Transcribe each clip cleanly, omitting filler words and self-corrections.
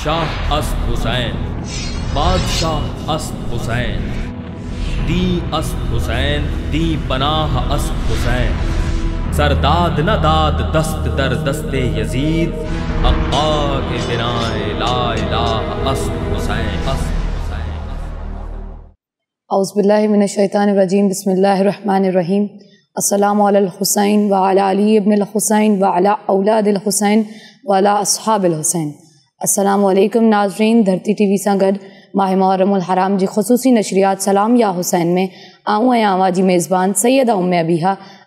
شاہ اسد حسین، بادشاہ اسد حسین، دی اسد حسین، دی پناہ اسد حسین، سرداد نہ داد دست در دست یزید، حقا کے بنائے لا الہ اسد حسین۔ اعوذ باللہ من الشیطان الرجیم، بسم اللہ الرحمن الرحیم۔ السلام علی الحسین وعلی علی ابن الحسین وعلی اولاد الحسین وعلی اصحاب الحسین۔ السلام علیکم ناظرین، دھرتی ٹی وی ساں گڈ ماہ محرم الحرام جی خصوصی نشریات سلام یا حسین میں آؤں آواں جی میزبان سیدہ ام ابیہا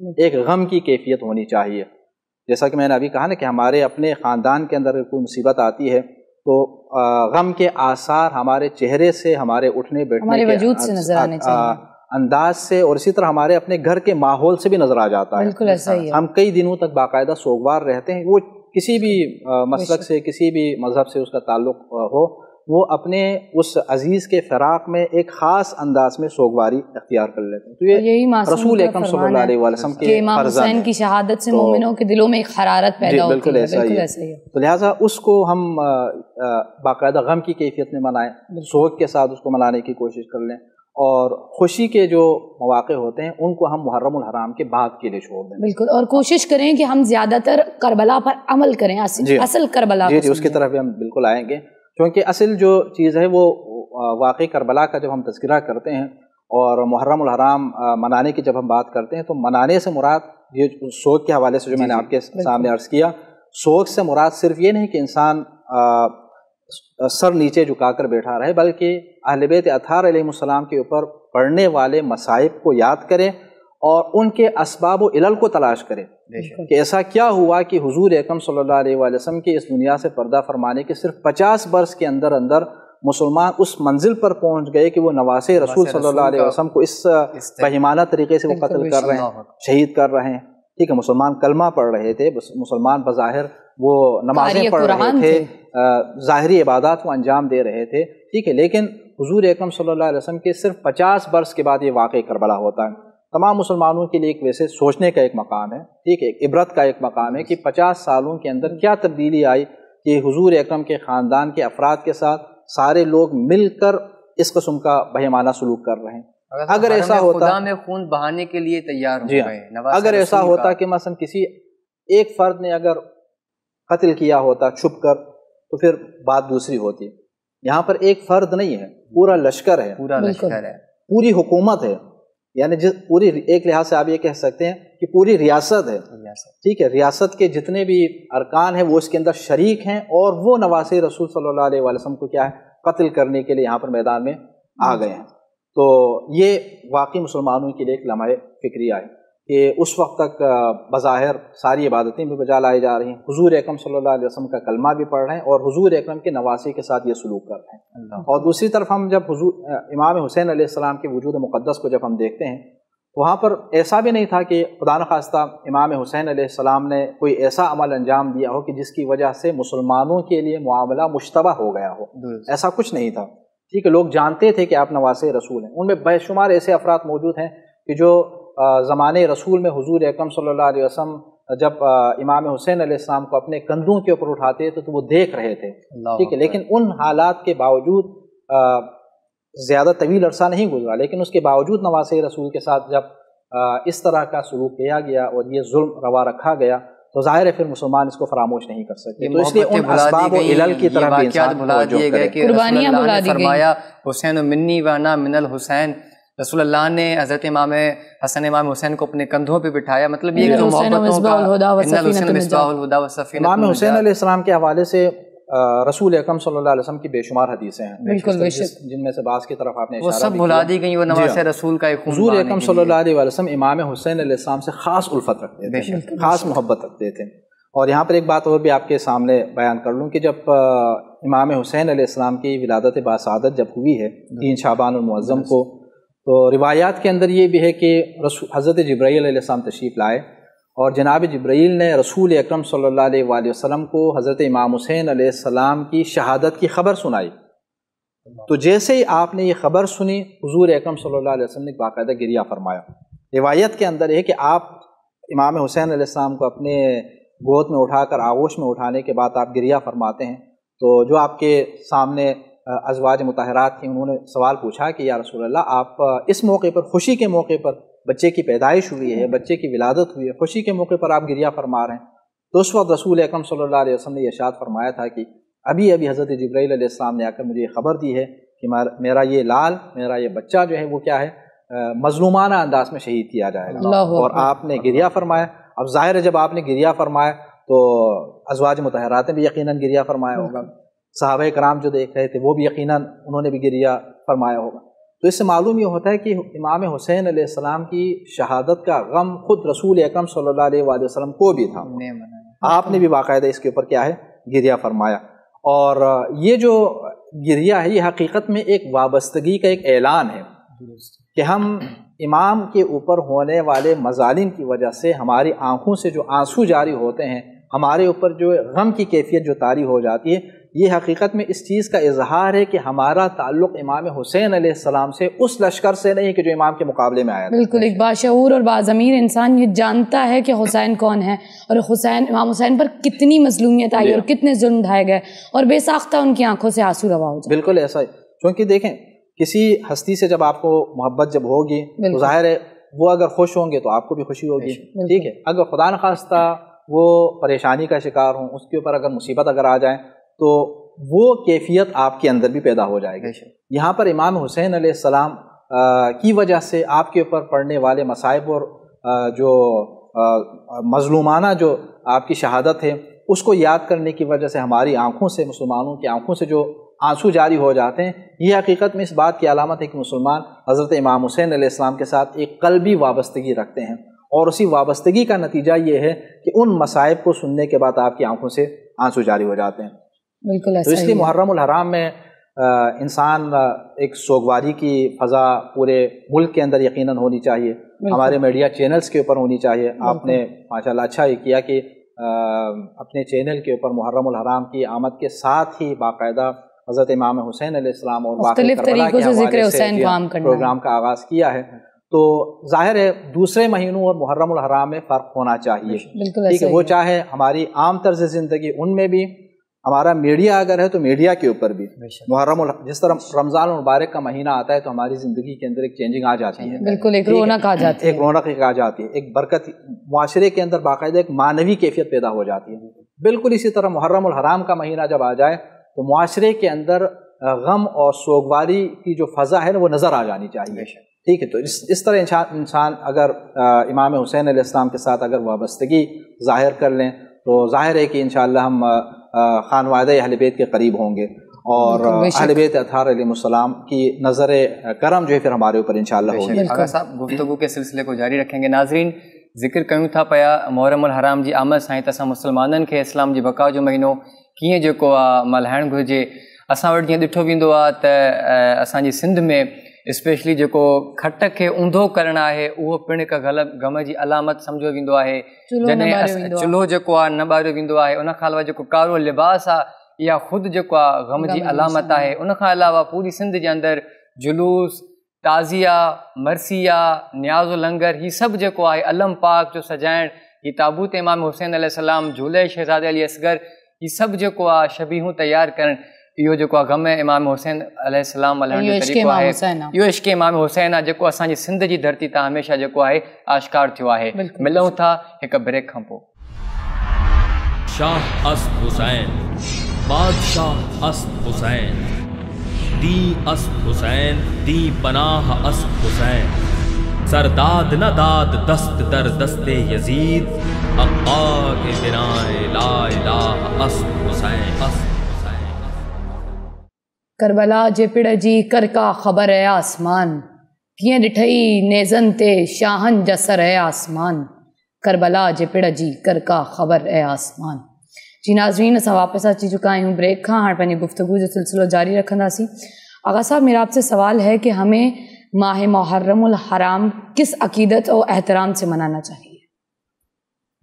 ایک غم کی کیفیت ہونی چاہیے. جیسا کہ میں نے ابھی کہا نا کہ ہمارے اپنے خاندان کے اندر کوئی مصیبت آتی ہے تو غم کے آثار ہمارے چہرے سے، ہمارے اٹھنے بیٹھنے ہمارے کے وجود سے نظر آنے چاہیے، انداز سے، اور اسی طرح ہمارے اپنے گھر کے ماحول سے بھی نظر آ جاتا ہے. بالکل ایسا ہی ہے. ہم کئی دنوں تک باقاعدہ سوگوار رہتے ہیں. وہ کسی بھی مسلک سے، کسی بھی مذہب سے اس کا تعلق ہو، وہ اپنے اس عزیز کے فراق میں ایک خاص انداز میں سوگواری اختیار کر لیتے ہیں. تو یہ رسول اکرم صلی اللہ علیہ وسلم کے امام حسین کی شہادت سے مومنوں کے دلوں میں ایک حرارت پیدا ہوتی ہے. بالکل ایسا ہی ہے. تو لہٰذا اس کو ہم باقاعدہ غم کی کیفیت میں منائیں، سوگ کے ساتھ اس کو منانے کی کوشش کر لیں، اور خوشی کے جو مواقع ہوتے ہیں ان کو ہم محرم الحرام کے بعد کے لیے چھوڑ دیں. بالکل. اور کوشش کریں کہ ہم زیادہ تر کربلا پر عمل کریں، اصل کربلا. جی اس کی طرف بھی ہم بالکل آئیں گے، کیونکہ اصل جو چیز ہے وہ واقعی کربلا کا جب ہم تذکرہ کرتے ہیں اور محرم الحرام منانے کی جب ہم بات کرتے ہیں تو منانے سے مراد یہ سوگ کے حوالے سے جو میں نے آپ کے سامنے عرض کیا، سوگ سے مراد صرف یہ نہیں کہ انسان سر نیچے جھکا کر بیٹھا رہے، بلکہ اہل بیت اطہار علیہ السلام کے اوپر پڑنے والے مصائب کو یاد کرے اور ان کے اسباب و علل کو تلاش کرے کہ ایسا کیا ہوا کہ حضور اکرم صلی اللہ علیہ وآلہ وسلم کی اس دنیا سے پردہ فرمانے کے صرف 50 برس کے اندر مسلمان اس منزل پر پہنچ گئے کہ وہ نواسے رسول صلی اللہ علیہ وسلم کو اس بہیمانہ طریقے سے وہ قتل کر رہے ہیں، شہید کر رہے ہیں. ٹھیک ہے، مسلمان کلمہ پڑھ رہے تھے، مسلمان بظاہر وہ نمازیں پڑھ رہے تھے، ظاہری عبادات کو انجام دے رہے تھے. ٹھیک ہے، لیکن حضور اکرم صلی اللہ علیہ وسلم کے صرف 50 برس کے بعد یہ واقعہ کربلا ہوتا ہے. تمام مسلمانوں کے لیے ایک ویسے سوچنے کا ایک مقام ہے، ٹھیک ہے، ایک عبرت کا ایک مقام ہے کہ 50 سالوں کے اندر کیا تبدیلی آئی کہ حضور اکرم کے خاندان کے افراد کے ساتھ سارے لوگ مل کر اس قسم کا بہیمانہ سلوک کر رہے ہیں. اگر ایسا ہوتا، خدا میں خون بہانے کے لیے تیار ہو گئے. اگر ایسا ہوتا کہ مثلا کسی ایک فرد نے اگر قتل کیا ہوتا چھپ کر تو پھر بات دوسری ہوتی. یہاں پر ایک فرد نہیں ہے، پورا لشکر ہے، پوری حکومت ہے، یعنی پوری ایک لحاظ سے آپ یہ کہہ سکتے ہیں کہ پوری ریاست ہے. ٹھیک ہے، ریاست کے جتنے بھی ارکان ہیں وہ اس کے اندر شریک ہیں اور وہ نواسے رسول صلی اللہ علیہ وسلم کو کیا ہے قتل کرنے کے لیے یہاں پر میدان میں آ گئے ہیں. تو یہ واقعی مسلمانوں کے لیے ایک لمحہ فکری ہے کہ اس وقت تک بظاہر ساری عبادتیں بھی بجا لائی جا رہی ہیں، حضور اکرم صلی اللہ علیہ وسلم کا کلمہ بھی پڑھ رہے ہیں اور حضور اکرم کے نواسے کے ساتھ یہ سلوک کر رہے ہیں. اور دوسری طرف ہم جب امام حسین علیہ السلام کے وجود مقدس کو جب ہم دیکھتے ہیں تو وہاں پر ایسا بھی نہیں تھا کہ خدا نخواستہ امام حسین علیہ السلام نے کوئی ایسا عمل انجام دیا ہو کہ جس کی وجہ سے مسلمانوں کے لیے معاملہ مشتبہ ہو گیا ہو. ایسا کچھ نہیں تھا. ٹھیک ہے، لوگ جانتے تھے کہ آپ نواسے رسول ہیں. ان میں بے شمار ایسے افراد موجود ہیں کہ جو زمانے رسول میں حضور اکرم صلی اللہ علیہ وسلم جب امام حسین علیہ السلام کو اپنے کندھوں کے اوپر اٹھاتے تھے تو وہ دیکھ رہے تھے. ٹھیک ہے، لیکن ان حالات کے باوجود زیادہ طویل عرصہ نہیں گزرا، لیکن اس کے باوجود نواسے رسول کے ساتھ جب اس طرح کا سلوک کیا گیا اور یہ ظلم روا رکھا گیا تو ظاہر ہے پھر مسلمان اس کو فراموش نہیں کر سکتے. تو اس لیے ان اسباب و علل کی طرف بھی انسان بھلا دیے گئے کہ رسول اللہ نے فرمایا حسین منی وانا من الحسین. رسول اللہ نے حضرت امام حسن امام حسین کو اپنے کندھوں پہ بٹھایا. مطلب یہ جو محبتوں کا امام حسین علیہ السلام کے حوالے سے رسول اکرم صلی اللہ علیہ وسلم کی بے شمار حدیثیں ہیں جن میں سے بعض کی طرف آپ نے وہ سب بھلا دی گئی. وہ نواسے رسول کا ایک حضور اکرم صلی اللہ علیہ وسلم امام حسین علیہ السلام سے خاص الفت رکھتے تھے، خاص محبت رکھتے تھے. اور یہاں پر ایک بات اور بھی آپ کے سامنے بیان کر لوں کہ جب امام حسین علیہ السلام کی ولادت باسعادت جب ہوئی ہے 3 شعبان المعظم کو، تو روایات کے اندر یہ بھی ہے کہ حضرت جبرائیل علیہ السلام تشریف لائے اور جناب جبرائیل نے رسول اکرم صلی اللہ علیہ وآلہ وسلم کو حضرت امام حسین علیہ السلام کی شہادت کی خبر سنائی. تو جیسے ہی آپ نے یہ خبر سنی حضور اکرم صلی اللہ علیہ وسلم نے باقاعدہ گریہ فرمایا. روایت کے اندر ہے کہ آپ امام حسین علیہ السلام کو اپنے گود میں اٹھا کر آغوش میں اٹھانے کے بعد آپ گریہ فرماتے ہیں. تو جو آپ کے سامنے ازواج مطہرات تھیں انہوں نے سوال پوچھا کہ یا رسول اللہ آپ اس موقع پر، خوشی کے موقع پر، بچے کی پیدائش ہوئی ہے، بچے کی ولادت ہوئی ہے، خوشی کے موقع پر آپ گریہ فرما رہے ہیں. تو اس وقت رسول اکرم صلی اللہ علیہ وسلم نے یہ ارشاد فرمایا تھا کہ ابھی حضرت جبرائیل علیہ السلام نے آ کر مجھے یہ خبر دی ہے کہ میرا یہ لال، میرا یہ بچہ جو ہے وہ کیا ہے مظلومانہ انداز میں شہید کیا جائے گا. اور آپ نے گریہ فرمایا. اب ظاہر ہے جب آپ نے گریہ فرمایا تو ازواج مطہرات نے بھی یقیناً گریہ فرمایا ہوگا، صحابہ کرام جو دیکھ رہے تھے وہ بھی یقیناً انہوں نے بھی گریہ فرمایا ہوگا. تو اس سے معلوم یہ ہوتا ہے کہ امام حسین علیہ السلام کی شہادت کا غم خود رسول اکرم صلی اللہ علیہ وآلہ وسلم کو بھی تھا. آپ نے بھی باقاعدہ اس کے اوپر کیا ہے گریہ فرمایا. اور یہ جو گریہ ہے یہ حقیقت میں ایک وابستگی کا ایک اعلان ہے کہ ہم امام کے اوپر ہونے والے مظالم کی وجہ سے ہماری آنکھوں سے جو آنسو جاری ہوتے ہیں، ہمارے اوپر جو غم کی کیفیت جو طاری ہو جاتی ہے، یہ حقیقت میں اس چیز کا اظہار ہے کہ ہمارا تعلق امام حسین علیہ السلام سے اس لشکر سے نہیں کہ جو امام کے مقابلے میں آیا تھا. بالکل ایک باشعور اور باضمیر انسان یہ جانتا ہے کہ حسین کون ہے اور امام حسین پر کتنی مظلومیت آئی اور کتنے ظلم ڈھائے گئے، اور بے ساختہ ان کی آنکھوں سے آنسو روا ہو جائے. بالکل ایسا ہی، کیونکہ دیکھیں کسی ہستی سے جب آپ کو محبت جب ہوگی تو ظاہر ہے وہ اگر خوش ہوں گے تو آپ کو بھی خوشی ہوگی. ٹھیک ہے، اگر خدا نخواستہ وہ پریشانی کا شکار ہوں، اس کے اوپر اگر مصیبت اگر آ جائیں تو وہ کیفیت آپ کے اندر بھی پیدا ہو جائے گی. یہاں پر امام حسین علیہ السلام کی وجہ سے آپ کے اوپر پڑنے والے مصائب اور جو مظلومانہ جو آپ کی شہادت ہے اس کو یاد کرنے کی وجہ سے ہماری آنکھوں سے، مسلمانوں کی آنکھوں سے جو آنسو جاری ہو جاتے ہیں، یہ حقیقت میں اس بات کی علامت ہے کہ مسلمان حضرت امام حسین علیہ السلام کے ساتھ ایک قلبی وابستگی رکھتے ہیں، اور اسی وابستگی کا نتیجہ یہ ہے کہ ان مصائب کو سننے کے بعد آپ کی آنکھوں سے آنسو جاری ہو جاتے ہیں. بالکل تو اس لیے محرم الحرام میں انسان ایک سوگواری کی فضا پورے ملک کے اندر یقیناً ہونی چاہیے، ہمارے میڈیا چینلز کے اوپر ہونی چاہیے. آپ نے ماشاءاللہ اچھا یہ کیا کہ اپنے چینل کے اوپر محرم الحرام کی آمد کے ساتھ ہی باقاعدہ حضرت امام حسین علیہ السلام اور واقعی کربلا کے حوالے سے پروگرام کا آغاز کیا ہے. تو ظاہر ہے دوسرے مہینوں اور محرم الحرام میں فرق ہونا چاہیے. ٹھیک ہے، وہ چاہے ہماری عام طرز زندگی ان میں بھی، ہمارا میڈیا اگر ہے تو میڈیا کے اوپر بھی محرم جس طرح رمضان المبارک کا مہینہ آتا ہے تو ہماری زندگی کے اندر ایک چینجنگ آ جاتی ہے. بالکل ایک رونق آ جاتی ہے، ایک رونق آ جاتی ہے، ایک برکت معاشرے کے اندر باقاعدہ ایک معنوی کیفیت پیدا ہو جاتی ہے. بالکل اسی طرح محرم الحرام کا مہینہ جب آ جائے تو معاشرے کے اندر غم اور سوگواری کی جو فضا ہے نا وہ نظر آ جانی چاہیے. ٹھیک ہے، تو اس طرح انسان اگر امام حسین علیہ السلام کے ساتھ اگر وابستگی ظاہر کر لیں تو ظاہر ہے کہ انشاءاللہ ہم خانوادہ اہل بیت کے قریب ہوں گے، اور اہل بیت اطہار علیہ السلام کی نظر کرم جو ہے پھر ہمارے اوپر انشاءاللہ ہوگی. آغا صاحب گفتگو کے سلسلے کو جاری رکھیں گے. ناظرین ذکر کیوں تھا پیا محرم الحرام جی آمد سائیں تسا مسلمانن کے اسلام جی بقا جو مہینو کیے جو کو ملہائن گھرجے. اساں وٹ جی ڈٹھو ویندو تے اساں جی سندھ میں اسپیشلی جو کھٹ کے اوندھو کرنا ہے وہ پن کا غم جی علامت سمجھو ویندو ہے. جنے چلو جو نہ بارو ویندو ہے، ان کا علاوہ جو کارو لباس یا خود جو غم جی علامت ہے. ان کا علاوہ پوری سندھ کے اندر جلوس، تعزیہ، مرثیہ، نیاز و لنگر، یہ سب جو ہے علم پاک جو سجائن، یہ تابوت امام حسین علیہ السلام، جھولے شہزادے علی اصغر، یہ سب جو شبیہوں تیار کرن، یہ جو غم امام حسین علیہ السلام طریقہ ہے، یہ عشق امام حسین ہے جو اساں جی سندھ کی دھرتی تا ہمیشہ جو ہے آشکار تھو ہے. ملوں تھا ایک بریک کھان پو. شاہ اسد حسین، بادشاہ اسد حسین، دی اسد حسین، دی پناہ اسد حسین، سرداد نہ داد دست در دست یزید، حقا کے بنائے لا الہ اسد حسین. کربلا جے پڑ جی کر کا خبر ہے آسمان، کیے ڈٹھئی نیزن تے شاہن جسر ہے آسمان، کربلا جے پڑ جی کر کا خبر ہے آسمان. جی ناظرین اساں واپس اچی چکا ہوں بریک کھاں، ہاں پنی گفتگو جو سلسلہ جاری رکھندا سی. آغا صاحب میرا آپ سے سوال ہے کہ ہمیں ماہ محرم الحرام کس عقیدت اور احترام سے منانا چاہیے؟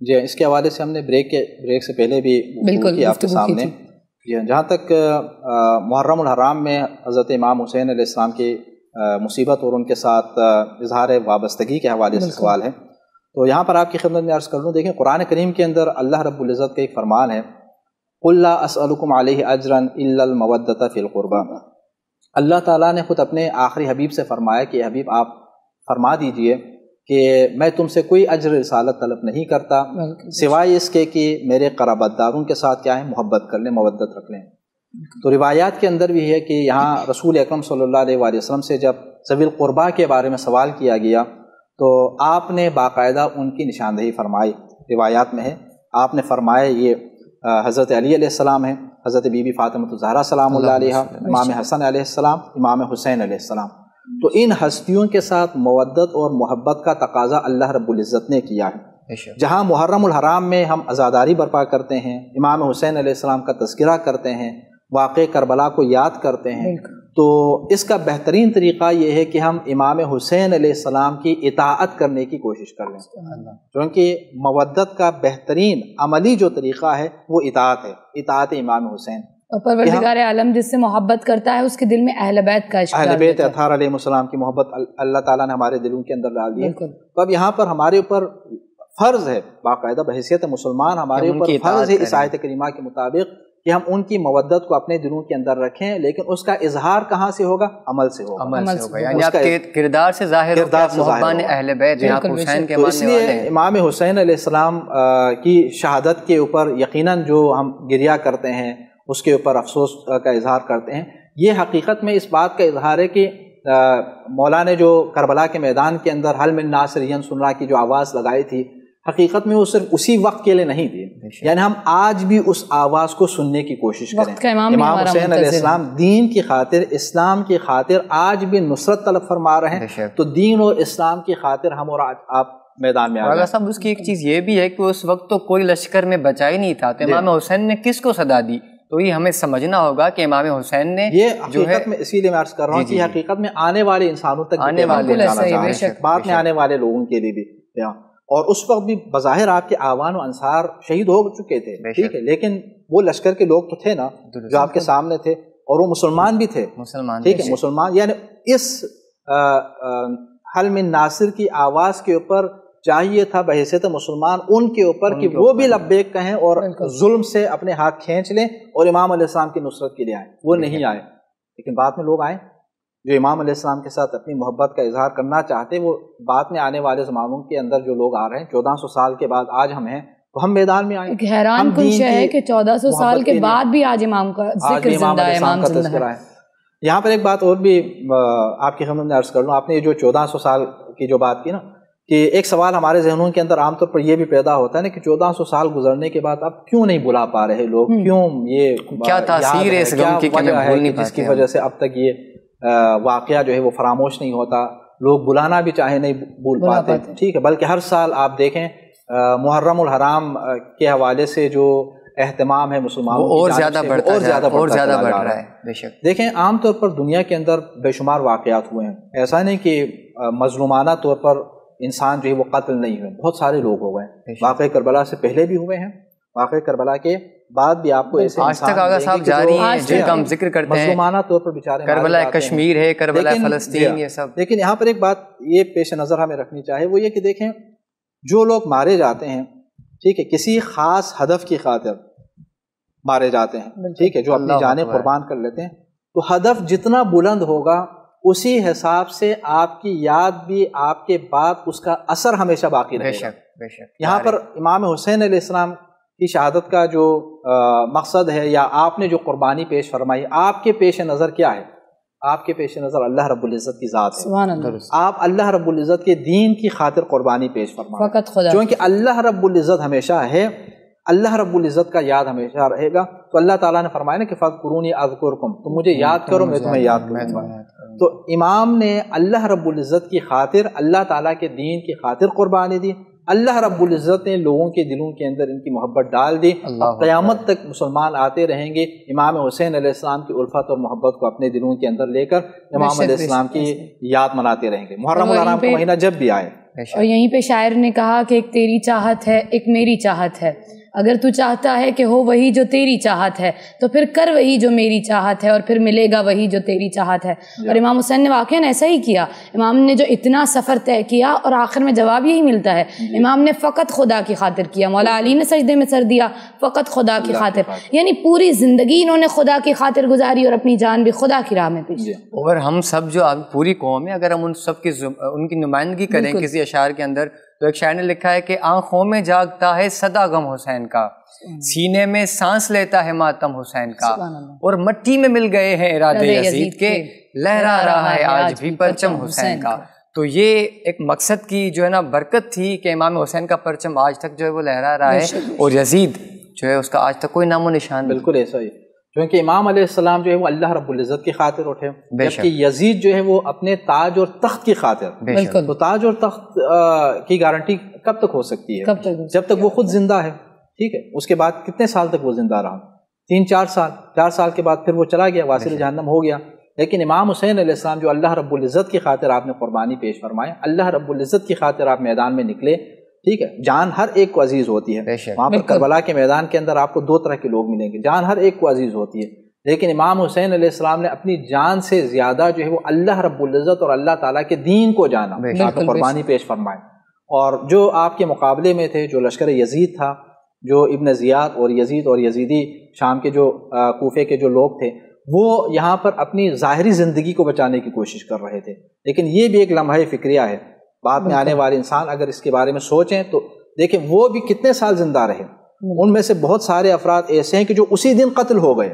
جی اس کے حوالے سے ہم نے بریک سے پہلے بھی گفتگو کی آپ کے سامنے. جہاں تک محرم الحرام میں حضرت امام حسین علیہ السلام کی مصیبت اور ان کے ساتھ اظہار وابستگی کے حوالے سے سوال ہے، تو یہاں پر آپ کی خدمت میں عرض کر لوں. دیکھیں قرآن کریم کے اندر اللہ رب العزت کا ایک فرمان ہے، قُلْ لَا أَسْأَلُكُمْ عَلَيْهِ أَجْرًا إِلَّا الْمَوَدَّةَ فِي الْقُرْبَى. اللہ تعالیٰ نے خود اپنے آخری حبیب سے فرمایا کہ حبیب آپ فرما دیجئے کہ میں تم سے کوئی اجر رسالت طلب نہیں کرتا سوائے اس کے کہ میرے قرابت داروں کے ساتھ کیا ہے محبت کر لیں، مودت رکھ لیں. تو روایات کے اندر بھی ہے کہ یہاں رسول اکرم صلی اللہ علیہ وآلہ وسلم سے جب ذوی القربیٰ کے بارے میں سوال کیا گیا تو آپ نے باقاعدہ ان کی نشاندہی فرمائی. روایات میں ہے آپ نے فرمایا یہ حضرت علی علیہ السلام ہیں، حضرت بی بی فاطمہ الزہرا سلام اللہ علیہ، امام حسن علیہ السلام، امام حسین علیہ السلام. تو ان ہستیوں کے ساتھ مودت اور محبت کا تقاضا اللہ رب العزت نے کیا ہے۔ جہاں محرم الحرام میں ہم عزاداری برپا کرتے ہیں، امام حسین علیہ السلام کا تذکرہ کرتے ہیں، واقع کربلا کو یاد کرتے ہیں، تو اس کا بہترین طریقہ یہ ہے کہ ہم امام حسین علیہ السلام کی اطاعت کرنے کی کوشش کر لیں، کیونکہ مودت کا بہترین عملی جو طریقہ ہے وہ اطاعت ہے، اطاعت امام حسین۔ اور پروردگار عالم جس سے محبت کرتا ہے اس کے دل میں اہل بیت کا عشق ڈال دیتا ہے۔ اہل بیت اطہار علیہ السلام کی محبت اللہ تعالیٰ نے ہمارے دلوں کے اندر ڈال دی ہے۔ تو اب یہاں پر ہمارے اوپر فرض ہے، باقاعدہ بحیثیت مسلمان ہمارے اوپر فرض ہے اس آیت کریمہ کے مطابق کہ ہم ان کی مودت کو اپنے دلوں کے اندر رکھیں، لیکن اس کا اظہار کہاں سے ہوگا؟ عمل سے ہوگا، عمل سے ہوگا، یعنی آپ کے کردار سے ظاہر ہوگا محبان اہل بیت، آپ حسین کے ماننے والے ہیں۔ اس لیے امام حسین علیہ السلام کی شہادت کے اوپر یقیناً جو ہم گریہ کرتے ہیں، اس کے اوپر افسوس کا اظہار کرتے ہیں، یہ حقیقت میں اس بات کا اظہار ہے کہ مولا نے جو کربلا کے میدان کے اندر حل من ناصر ینصرنا کی جو آواز لگائی تھی، حقیقت میں وہ صرف اسی وقت کے لیے نہیں تھی، یعنی ہم آج بھی اس آواز کو سننے کی کوشش کریں۔ امام حسین علیہ السلام دین کی خاطر، اسلام کی خاطر آج بھی نصرت طلب فرما رہے ہیں، تو دین اور اسلام کی خاطر ہم اور آپ میدان میں آ گئے۔ صاحب اس کی ایک چیز یہ بھی ہے کہ اس وقت تو کوئی لشکر میں بچا ہی نہیں تھا، تو امام حسین نے کس کو صدا دی؟ تو یہ ہمیں سمجھنا ہوگا کہ امام حسین نے یہ حقیقت میں، اسی لیے میں عرض کر رہا ہوں کہ حقیقت میں آنے والے انسانوں تک، آنے والے بعد میں آنے والے لوگوں کے لیے بھی، اور اس وقت بھی بظاہر آپ کے آوان و انصار شہید ہو چکے تھے، ٹھیک ہے، لیکن وہ لشکر کے لوگ تو تھے نا جو آپ کے سامنے تھے، اور وہ مسلمان بھی تھے، ٹھیک ہے، مسلمان، یعنی اس حل من ناصر کی آواز کے اوپر چاہیے تھا بحیثیت مسلمان ان کے اوپر کہ وہ بھی لبیک کہیں اور ظلم سے اپنے ہاتھ کھینچ لیں اور امام علیہ السلام کی نصرت کے لیے آئیں، وہ نہیں آئے، لیکن بعد میں لوگ آئے جو امام علیہ السلام کے ساتھ اپنی محبت کا اظہار کرنا چاہتے، وہ بعد میں آنے والے زمانوں کے اندر جو لوگ آ رہے ہیں، 1400 سال کے بعد آج ہم ہیں، تو ہم میدان میں آئے۔ حیران کن شے ہے کہ 1400 سال کے بعد بھی آج امام کا ذکر زندہ ہے، امام زندہ ہے۔ یہاں پر ایک بات اور بھی آپ کی خدمت میں عرض کر لوں، آپ نے جو 1400 سال کی جو بات کی نا، کہ ایک سوال ہمارے ذہنوں کے اندر عام طور پر یہ بھی پیدا ہوتا ہے نا کہ 1400 سال گزرنے کے بعد اب کیوں نہیں بلا پا رہے لوگ، کیوں یہ کیا تاثیر ہے اس غم کی کہ ہم بھول نہیں پاتے، جس کی وجہ سے اب تک یہ واقعہ جو ہے وہ فراموش نہیں ہوتا، لوگ بلانا بھی چاہے نہیں بھول پاتے، ٹھیک ہے، بلکہ ہر سال آپ دیکھیں محرم الحرام کے حوالے سے جو اہتمام ہے مسلمانوں کی اور زیادہ بڑھ رہا ہے۔ بے شک دیکھیں عام طور پر دنیا کے اندر بے شمار واقعات ہوئے ہیں، ایسا نہیں کہ مظلومانہ طور پر انسان جو ہے وہ قتل نہیں ہوئے، بہت سارے لوگ ہو گئے، واقعہ کربلا سے پہلے بھی ہوئے ہیں، واقعہ کربلا کے بعد بھی آپ کو ایسے آج تک آغا صاحب جاری ہیں جن کا ہم ذکر کرتے ہیں، مظلومانہ طور پر بیچارے کربلا کشمیر ہے، کربلا فلسطین، یہ سب۔ لیکن یہاں پر ایک بات یہ پیش نظر ہمیں رکھنی چاہیے، وہ یہ کہ دیکھیں جو لوگ مارے جاتے ہیں، ٹھیک ہے، کسی خاص ہدف کی خاطر مارے جاتے ہیں، ٹھیک ہے، جو اپنی جانیں قربان کر لیتے ہیں، تو ہدف جتنا بلند ہوگا اسی حساب سے آپ کی یاد بھی، آپ کے بعد اس کا اثر ہمیشہ باقی رہے گا۔ بے شک یہاں پر امام حسین علیہ السلام کی شہادت کا جو مقصد ہے، یا آپ نے جو قربانی پیش فرمائی، آپ کے پیش نظر کیا ہے؟ آپ کے پیش نظر اللہ رب العزت کی ذات ہے، سبحان اللہ، آپ اللہ رب العزت کے دین کی خاطر قربانی پیش فرمائیں، فقط خدا، کیونکہ اللہ رب العزت ہمیشہ ہے، اللہ رب العزت کا یاد ہمیشہ رہے گا۔ تو اللہ تعالیٰ نے فرمایا نا کہ فاذکرونی اذکرکم، تم مجھے یاد کرو میں تمہیں یاد کروں گا۔ تو امام نے اللہ رب العزت کی خاطر، اللہ تعالیٰ کے دین کی خاطر قربانی دی، اللہ رب العزت نے لوگوں کے دلوں کے اندر ان کی محبت ڈال دی، قیامت تک مسلمان آتے رہیں گے امام حسین علیہ السلام کی الفت اور محبت کو اپنے دلوں کے اندر لے کر امام علیہ السلام کی یاد مناتے رہیں گے، محرم الحرام کا مہینہ جب بھی آئے۔ اور یہیں پہ شاعر نے کہا کہ ایک تیری چاہت ہے، ایک میری چاہت ہے، اگر تو چاہتا ہے کہ ہو وہی جو تیری چاہت ہے تو پھر کر وہی جو میری چاہت ہے، اور پھر ملے گا وہی جو تیری چاہت ہے۔ اور امام حسین نے واقعاً ایسا ہی کیا، امام نے جو اتنا سفر طے کیا اور آخر میں جواب یہی ملتا ہے، امام نے فقط خدا کی خاطر کیا، مولا علی نے سجدے میں سر دیا فقط خدا کی خاطر، یعنی پوری زندگی انہوں نے خدا کی خاطر گزاری اور اپنی جان بھی خدا کی راہ میں پیش۔ اور ہم سب جو پوری قوم ہے، اگر ہم ان سب کی ان کی نمائندگی کریں کسی اشعار کے اندر، تو ایک شاعر نے لکھا ہے کہ آنکھوں میں جاگتا ہے صدا غم حسین کا، سینے میں سانس لیتا ہے ماتم حسین کا، اور مٹی میں مل گئے ہیں ارادے یزید کے، لہرا رہا ہے آج بھی پرچم حسین کا۔ تو یہ ایک مقصد کی جو ہے نا برکت تھی کہ امام حسین کا پرچم آج تک جو ہے وہ لہرا رہا ہے، اور یزید جو ہے اس کا آج تک کوئی نام و نشان نہیں۔ بالکل ایسا ہی، چونکہ امام علیہ السلام جو ہے وہ اللہ رب العزت کی خاطر اٹھے، جبکہ یزید جو ہے وہ اپنے تاج اور تخت کی خاطر. تو تاج اور تخت کی گارنٹی کب تک ہو سکتی ہے؟ جب تک وہ خود زندہ ہے. ٹھیک ہے، اس کے بعد کتنے سال تک وہ زندہ رہا؟ 3-4 سال. 4 سال کے بعد پھر وہ چلا گیا، واصل جہنم ہو گیا. لیکن امام حسین علیہ السلام جو اللہ رب العزت کی خاطر آپ نے قربانی پیش فرمائے، اللہ رب العزت کی خاطر آپ میدان میں نکلے. ٹھیک ہے، جان ہر ایک کو عزیز ہوتی ہے. وہاں پر کربلا کے میدان کے اندر آپ کو 2 طرح کے لوگ ملیں گے، جان ہر ایک کو عزیز ہوتی ہے. لیکن امام حسین علیہ السلام نے اپنی جان سے زیادہ جو ہے وہ اللہ رب العزت اور اللہ تعالیٰ کے دین کو جانا، آپ کو قربانی پیش فرمائے. اور جو آپ کے مقابلے میں تھے، جو لشکر یزید تھا، جو ابن زیاد اور یزید اور یزیدی شام کے جو کوفے کے جو لوگ تھے، وہ یہاں پر اپنی ظاہری زندگی کو بچانے کی کوشش کر رہے تھے. لیکن یہ بھی ایک لمحہ فکریہ ہے. بعد میں آنے والے انسان اگر اس کے بارے میں سوچیں تو دیکھیں وہ بھی کتنے سال زندہ رہے. ان میں سے بہت سارے افراد ایسے ہیں کہ جو اسی دن قتل ہو گئے،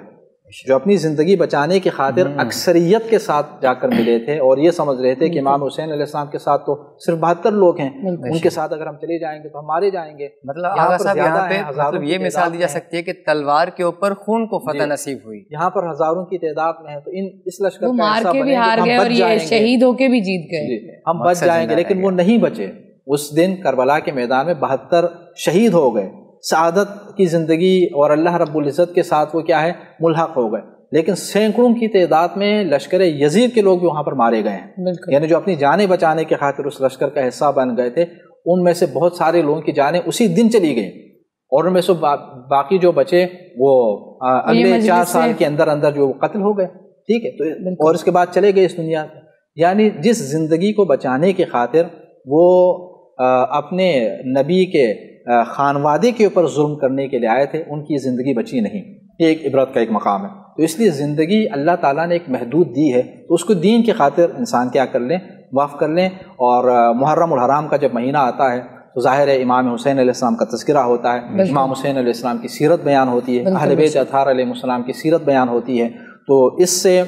جو اپنی زندگی بچانے کی خاطر اکثریت کے ساتھ جا کر ملے تھے اور یہ سمجھ رہے تھے کہ امام حسین علیہ السلام کے ساتھ تو صرف 72 لوگ ہیں، ان کے ساتھ اگر ہم چلے جائیں گے تو ہم مارے جائیں گے. مطلب آغا صاحب یہاں پہ مطلب یہ مثال دی جا سکتی ہے کہ تلوار کے اوپر خون کو فتح نصیب ہوئی. یہاں پر ہزاروں کی تعداد میں ہے، تو اس لشکر کا مار کے بھی ہار گئے اور یہ شہید ہو کے بھی جیت گئے. ہم بچ جائیں گے، لیکن وہ نہیں بچے. اس دن کربلا کے میدان میں 72 شہید ہو گئے، سعادت کی زندگی اور اللہ رب العزت کے ساتھ وہ کیا ہے ملحق ہو گئے. لیکن سینکڑوں کی تعداد میں لشکر یزید کے لوگ بھی وہاں پر مارے گئے ہیں. یعنی جو اپنی جانیں بچانے کی خاطر اس لشکر کا حصہ بن گئے تھے، ان میں سے بہت سارے لوگوں کی جانیں اسی دن چلی گئیں، اور ان میں سے باقی جو بچے وہ اگلے 4 سال کے اندر اندر جو قتل ہو گئے. ٹھیک ہے، تو اور اس کے بعد چلے گئے اس دنیا میں. یعنی جس زندگی کو بچانے کی خاطر وہ اپنے نبی کے خانوادے کے اوپر ظلم کرنے کے لیے آئے تھے، ان کی زندگی بچی نہیں. یہ ایک عبرت کا ایک مقام ہے. تو اس لیے زندگی اللہ تعالیٰ نے ایک محدود دی ہے، تو اس کو دین کی خاطر انسان کیا کر لیں، معاف کر لیں. اور محرم الحرام کا جب مہینہ آتا ہے تو ظاہر ہے امام حسین علیہ السلام کا تذکرہ ہوتا ہے، امام حسین علیہ السلام کی سیرت بیان ہوتی ہے، اہل بیت اطہار علیہ السلام کی سیرت بیان ہوتی ہے. تو اس سے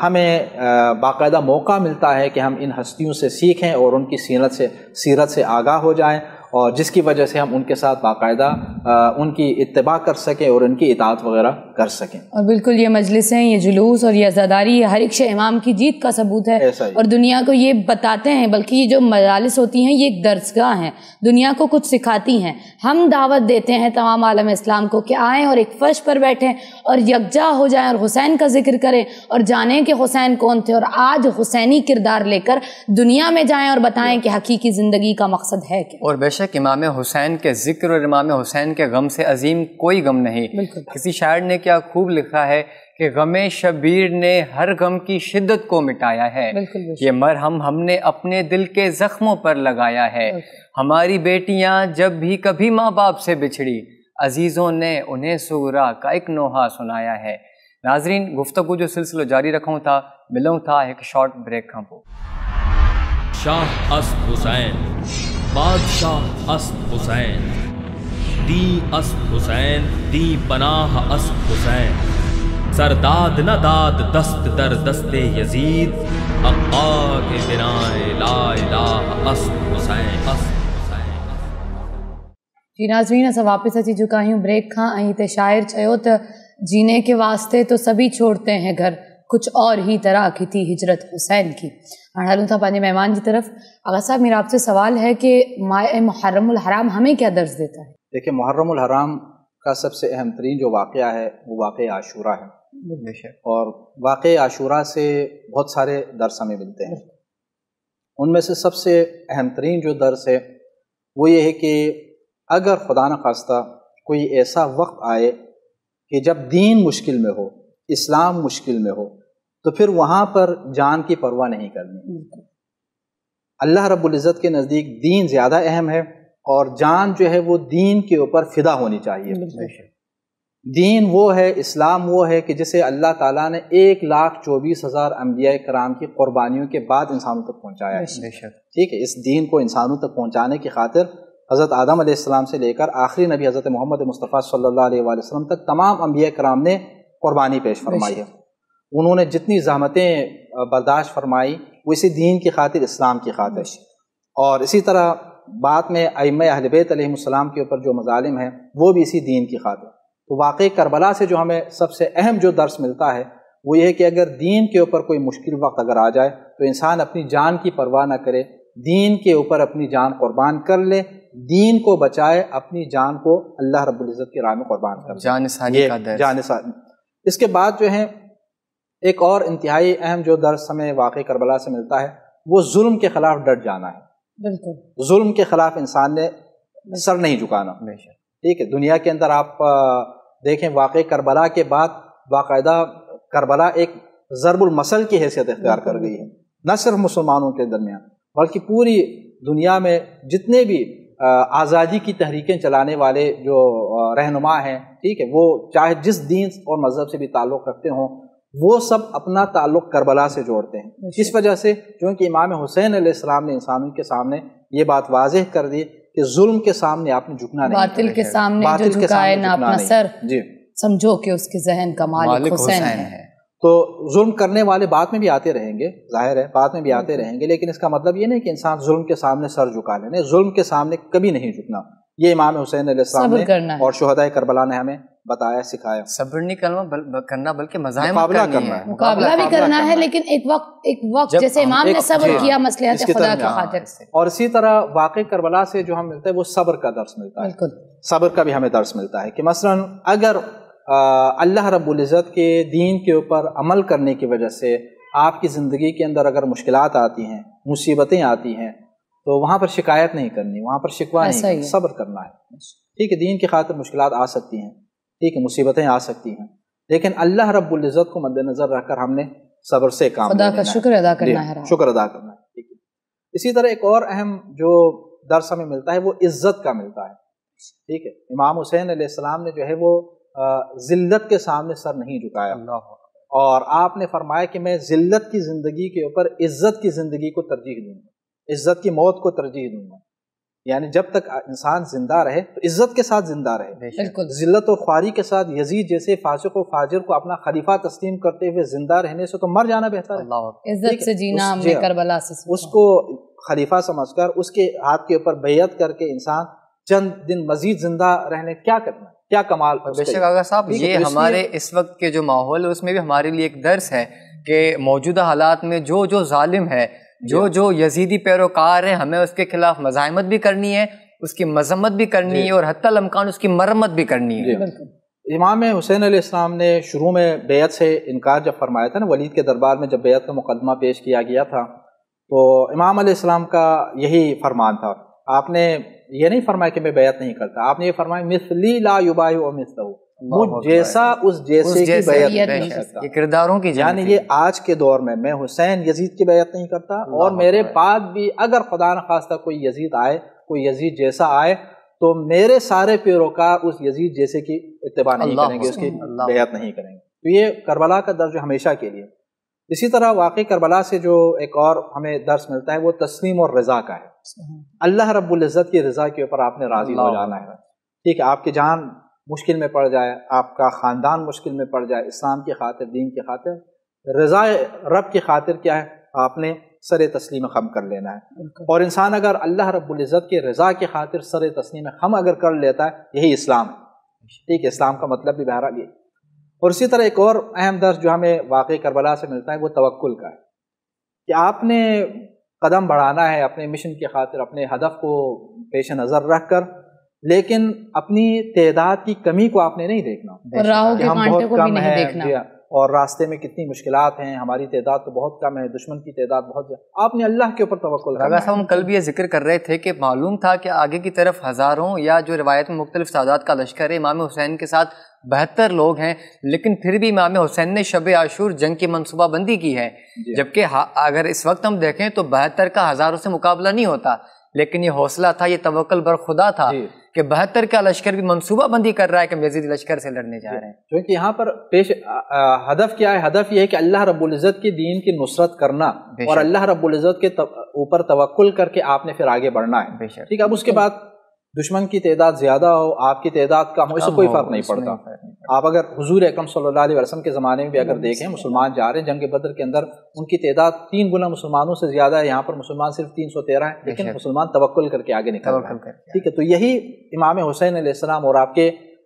ہمیں باقاعدہ موقع ملتا ہے کہ ہم ان ہستیوں سے سیکھیں اور ان کی سیرت سے آگاہ ہو جائیں، اور جس کی وجہ سے ہم ان کے ساتھ باقاعدہ ان کی اتباع کر سکیں اور ان کی اطاعت وغیرہ کر سکیں. اور بالکل یہ مجلسیں، یہ جلوس اور یہ عزاداری، یہ ہر ایک شے امام کی جیت کا ثبوت ہے. اور دنیا کو یہ بتاتے ہیں، بلکہ یہ جو مجالس ہوتی ہیں یہ ایک درسگاہ ہیں، دنیا کو کچھ سکھاتی ہیں. ہم دعوت دیتے ہیں تمام عالم اسلام کو کہ آئیں اور ایک فرش پر بیٹھیں اور یکجا ہو جائیں اور حسین کا ذکر کریں اور جانیں کہ حسین کون تھے، اور آج حسینی کردار لے کر دنیا میں جائیں اور بتائیں کہ حقیقی زندگی کا مقصد ہے کیا. اور بے شک امام حسین کے ذکر اور امام حسین کے غم سے عظیم کوئی غم نہیں. کسی شاعر نے کیا خوب لکھا ہے کہ غم شبیر نے ہر غم کی شدت کو مٹایا ہے، یہ مرہم ہم نے اپنے دل کے زخموں پر لگایا ہے. ہماری بیٹیاں جب بھی کبھی ماں باپ سے بچھڑی، عزیزوں نے انہیں سغرا کا ایک نوحہ سنایا ہے. ناظرین، گفتگو جو سلسلہ جاری رکھوں تھا، ملوں تھا ایک شارٹ بریک کھاں پو. شاہ اسد حسین، بادشاہ اسد حسین، دی اسد حسین، دی پناہ اسد حسین. سرداد نہ داد دست در دست یزید، حقا کے بنائے لا الہ اسد حسین. جی ناظرین، اسا واپس اچی چکا ہوں بریک کھاں. اہیں تے شاعر چیو تو جینے کے واسطے تو سبھی چھوڑتے ہیں گھر، کچھ اور ہی طرح کی تھی ہجرت حسین کی. ہلوں تھا پانے مہمان کی طرف. آغا صاحب، میرا آپ سے سوال ہے کہ ماہ محرم الحرام ہمیں کیا درس دیتا ہے؟ دیکھیں، محرم الحرام کا سب سے اہم ترین جو واقعہ ہے وہ واقعہ عاشورہ ہے، اور واقعہ عاشورہ سے بہت سارے درس ہمیں ملتے ہیں. ان میں سے سب سے اہم ترین جو درس ہے وہ یہ ہے کہ اگر خدا نخواستہ کوئی ایسا وقت آئے کہ جب دین مشکل میں ہو، اسلام مشکل میں ہو، تو پھر وہاں پر جان کی پرواہ نہیں کرنی. اللہ رب العزت کے نزدیک دین زیادہ اہم ہے، اور جان جو ہے وہ دین کے اوپر فدا ہونی چاہیے. دین وہ ہے، اسلام وہ ہے کہ جسے اللہ تعالیٰ نے 1,24,000 انبیاء کرام کی قربانیوں کے بعد انسانوں تک پہنچایا ہے. ٹھیک ہے، اس دین کو انسانوں تک پہنچانے کی خاطر حضرت آدم علیہ السلام سے لے کر آخری نبی حضرت محمد مصطفیٰ صلی اللہ علیہ وآلہ وسلم تک تمام انبیاء کرام نے قربانی پیش فرمائی ہے. انہوں نے جتنی زحمتیں برداشت فرمائی وہ اسی دین کی خاطر، اسلام کی خاطر. اور اسی طرح بعد میں ائمہ اہل بیت علیہ السلام کے اوپر جو مظالم ہیں وہ بھی اسی دین کی خاطر. تو واقعی کربلا سے جو ہمیں سب سے اہم جو درس ملتا ہے وہ یہ ہے کہ اگر دین کے اوپر کوئی مشکل وقت اگر آ جائے تو انسان اپنی جان کی پرواہ نہ کرے، دین کے اوپر اپنی جان قربان کر لے، دین کو بچائے، اپنی جان کو اللہ رب العزت کی راہ میں قربان کر جان ثانی کا درس۔ جان ثانی۔ اس کے بعد جو ہے ایک اور انتہائی اہم جو درس ہمیں واقعی کربلا سے ملتا ہے وہ ظلم کے خلاف ڈٹ جانا ہے۔ بالکل، ظلم کے خلاف انسان نے سر نہیں جھکانا۔ ٹھیک ہے، دنیا کے اندر آپ دیکھیں واقعی کربلا کے بعد باقاعدہ کربلا ایک ضرب المثل کی حیثیت اختیار کر گئی ہے، نہ صرف مسلمانوں کے درمیان بلکہ پوری دنیا میں جتنے بھی آزادی کی تحریکیں چلانے والے جو رہنما ہیں، ٹھیک ہے، وہ چاہے جس دین اور مذہب سے بھی تعلق رکھتے ہوں وہ سب اپنا تعلق کربلا سے جوڑتے ہیں۔ اس وجہ سے چونکہ امام حسین علیہ السلام نے انسانوں کے سامنے یہ بات واضح کر دی کہ ظلم کے سامنے آپ نے جھکنا نہیں، باطل کے سامنے جو جھکائے نہ اپنا سر، جی سمجھو کہ اس کے ذہن کا مالک حسین ہے۔ تو ظلم کرنے والے بعد میں بھی آتے رہیں گے، ظاہر ہے بعد میں بھی آتے رہیں گے، لیکن اس کا مطلب یہ نہیں کہ انسان ظلم کے سامنے سر جھکا لے، نہیں، ظلم کے سامنے کبھی نہیں جھکنا۔ یہ امام حسین علیہ السلام نے اور شہداء کربلا نے ہمیں بتایا، سکھایا۔ صبر نہیں کرنا بلکہ مقابلہ کرنا ہے، مقابلہ بھی کرنا ہے، لیکن ایک وقت جیسے امام نے صبر کیا مصلحت خدا کی خاطر سے۔ اور اسی طرح واقع کربلا سے جو ہم ملتا ہے وہ صبر کا درس ملتا ہے، صبر کا بھی ہمیں درس ملتا ہے کہ مثلا اگر اللہ رب العزت کے دین کے اوپر عمل کرنے کی وجہ سے آپ کی زندگی کے اندر اگر مشکلات آتی ہیں، مصیبتیں آتی ہیں، تو وہاں پر شکایت نہیں کرنی، وہاں پر شکوہ نہیں کرنا، صبر کرنا ہے۔ ٹھیک ہے، دین کی خاطر مشکلات آ سکتی ہیں، ٹھیک ہے، مصیبتیں آ سکتی ہیں، لیکن اللہ رب العزت کو مد نظر رکھ کر ہم نے صبر سے کام خدا کا شکر ادا کرنا ہے، شکر ادا کرنا ہے۔ ٹھیک ہے، اسی طرح ایک اور اہم جو درس ہمیں ملتا ہے وہ عزت کا ملتا ہے۔ ٹھیک ہے، امام حسین علیہ السلام نے جو ہے وہ ذلت کے سامنے سر نہیں جھکایا، اور آپ نے فرمایا کہ میں ذلت کی زندگی کے اوپر عزت کی زندگی کو ترجیح دوں گا، عزت کی موت کو ترجیح دوں گا۔ یعنی جب تک انسان زندہ رہے تو عزت کے ساتھ زندہ رہے، ذلت اور خواری کے ساتھ یزید جیسے فاسق و فاجر کو اپنا خلیفہ تسلیم کرتے ہوئے زندہ رہنے سے تو مر جانا بہتر ہے۔ عزت سے جینا ہم نے کربلا سے اس کو خلیفہ سمجھ کر اس کے ہاتھ کے اوپر بیعت کر کے انسان چند دن مزید زندہ رہنے کیا کرنا، کیا کمال۔ بے شک آقا صاحب، یہ ہمارے اس وقت کے جو ماحول ہے اس میں بھی ہمارے لیے ایک درس ہے کہ موجودہ حالات میں جو ظالم ہے، جو یزیدی پیروکار ہیں، ہمیں اس کے خلاف مزاحمت بھی کرنی ہے، اس کی مذمت بھی کرنی ہے، اور حتی الامکان اس کی مرمت بھی کرنی ہے۔ امام حسین علیہ السلام نے شروع میں بیعت سے انکار جب فرمایا تھا نا، ولید کے دربار میں جب بیعت کا مقدمہ پیش کیا گیا تھا تو امام علیہ السلام کا یہی فرمان تھا، آپ نے یہ نہیں فرمایا کہ میں بیعت نہیں کرتا، آپ نے یہ فرمایا مثلی لا یبایع مثلہ، مجھ جیسا اس جیسے کی بیعت نہیں کرتا۔ یہ کرداروں کی یعنی یہ آج کے دور میں حسین یزید کی بیعت نہیں کرتا، اور میرے بعد بھی اگر خدا نخواستہ کوئی یزید آئے، کوئی یزید جیسا آئے، تو میرے سارے پیروکار اس یزید جیسے کی اتباع نہیں کریں گے، اس کی بیعت نہیں کریں گے۔ تو یہ کربلا کا درس ہمیشہ کے لیے۔ اسی طرح واقعی کربلا سے جو ایک اور ہمیں درس ملتا ہے وہ تسلیم اور رضا کا ہے۔ اللہ رب العزت کی رضا کے اوپر آپ نے راضی ہو جانا ہے۔ ٹھیک ہے، آپ کی جان مشکل میں پڑ جائے، آپ کا خاندان مشکل میں پڑ جائے، اسلام کی خاطر، دین کی خاطر، رضا رب کی خاطر کیا ہے، آپ نے سر تسلیم خم کر لینا ہے۔ اور انسان اگر اللہ رب العزت کی رضا کی خاطر سر تسلیم خم اگر کر لیتا ہے، یہی اسلام ہے۔ ٹھیک ہے، اسلام کا مطلب بھی بہرحال یہ۔ اور اسی طرح ایک اور اہم درس جو ہمیں واقعی کربلا سے ملتا ہے وہ توکل کا ہے، کہ آپ نے قدم بڑھانا ہے اپنے مشن کی خاطر، اپنے ہدف کو پیش نظر رکھ کر، لیکن اپنی تعداد کی کمی کو آپ نے نہیں دیکھنا، راہوں کے ہم کانٹے بہت کو بھی کم نہیں ہیں دیکھنا، اور راستے میں کتنی مشکلات ہیں، ہماری تعداد تو بہت کم ہے، دشمن کی تعداد بہت زیادہ۔ آپ نے اللہ کے اوپر توکل کرنا ہے۔ صاحب ہم کل بھی یہ ذکر کر رہے تھے کہ معلوم تھا کہ آگے کی طرف ہزاروں یا جو روایت میں مختلف تعداد کا لشکر ہے، امام حسین کے ساتھ 72 لوگ ہیں، لیکن پھر بھی امام حسین نے شب عاشور جنگ کی منصوبہ بندی کی ہے، جبکہ اگر اس وقت ہم دیکھیں تو 72 کا ہزاروں سے مقابلہ نہیں ہوتا، لیکن یہ حوصلہ تھا، یہ توکل بر خدا تھا کہ 72 کا لشکر بھی منصوبہ بندی کر رہا ہے کہ ہم یزیدی لشکر سے لڑنے جا رہے ہیں۔ کیونکہ یہاں پر ہدف کیا ہے؟ ہدف یہ ہے کہ اللہ رب العزت کے دین کی نصرت کرنا، اور اللہ رب العزت کے اوپر توکل کر کے آپ نے پھر آگے بڑھنا ہے۔ ٹھیک ہے، اب اس کے بعد دشمن کی تعداد زیادہ ہو، آپ کی تعداد کم ہو، اس سے کوئی فرق نہیں پڑتا۔ آپ اگر حضور اکرم صلی اللہ علیہ وسلم کے زمانے میں بھی اگر دیکھیں، مسلمان جا رہے ہیں جنگ بدر کے اندر، ان کی تعداد 3 گنا مسلمانوں سے زیادہ ہے، یہاں پر مسلمان صرف 313 ہیں، لیکن مسلمان توکل کر کے آگے نکل رہے ہیں۔ ٹھیک ہے، تو یہی امام حسین علیہ السلام اور آپ کے